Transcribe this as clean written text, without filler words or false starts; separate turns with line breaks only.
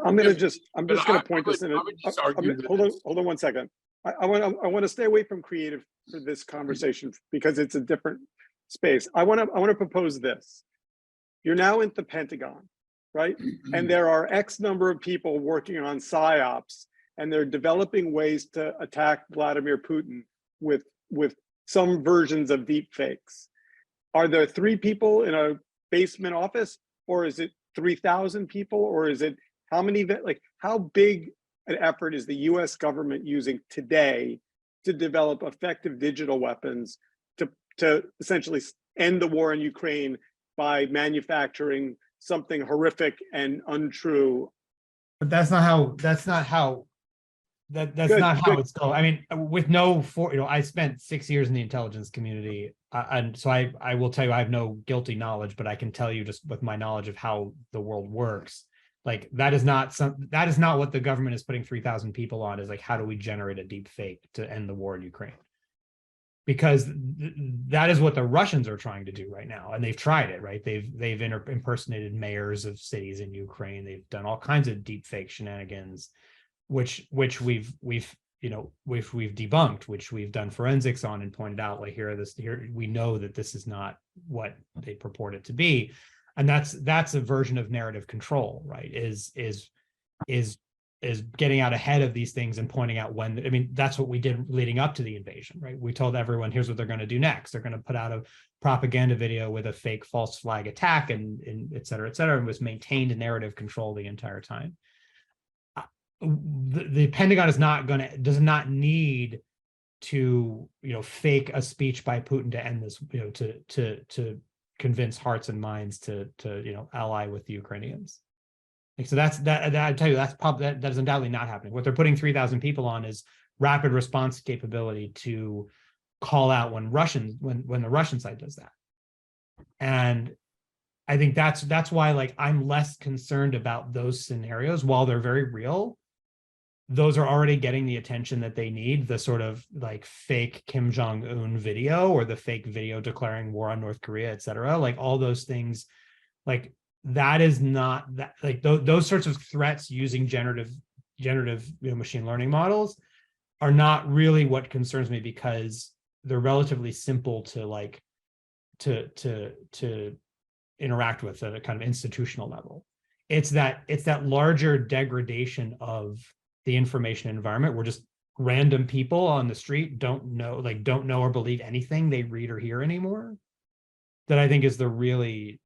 I'm just going to point this in. Hold on 1 second. I want to stay away from creative for this conversation because it's a different space. I want to propose this. You're now in the Pentagon, right? And there are X number of people working on psyops, and they're developing ways to attack Vladimir Putin with some versions of deep fakes. Are there 3 people in a basement office, or is it 3,000 people, or is it how many, like how big an effort is the US government using today to develop effective digital weapons to essentially end the war in Ukraine by manufacturing something horrific and untrue?
But that's not how it's going. I mean, with I spent 6 years in the intelligence community, and so I will tell you I have no guilty knowledge, but I can tell you just with my knowledge of how the world works, like that is not what the government is putting 3,000 people on, is like, how do we generate a deep fake to end the war in Ukraine? Because that is what the Russians are trying to do right now, and they've tried it, right? They've impersonated mayors of cities in Ukraine. They've done all kinds of deep fake shenanigans, which we've debunked, which we've done forensics on and pointed out, like, here we know that this is not what they purport it to be. And that's a version of narrative control, right? Is getting out ahead of these things and pointing out when, I mean, that's what we did leading up to the invasion, right? We told everyone, here's what they're going to do next. They're going to put out a propaganda video with a fake false flag attack and et cetera, and was maintained narrative control the entire time. The Pentagon does not need to, fake a speech by Putin to end this, to convince hearts and minds to ally with the Ukrainians. Like, so that I tell you, that is undoubtedly not happening. What they're putting 3,000 people on is rapid response capability to call out when the Russian side does that. And I think that's why, like, I'm less concerned about those scenarios. While they're very real, those are already getting the attention that they need. The sort of like fake Kim Jong-un video, or the fake video declaring war on North Korea, et cetera, like all those things, like that is not that, like those sorts of threats using generative machine learning models are not really what concerns me, because they're relatively simple to interact with at a kind of institutional level. It's that larger degradation of the information environment where just random people on the street don't know or believe anything they read or hear anymore, that I think is the really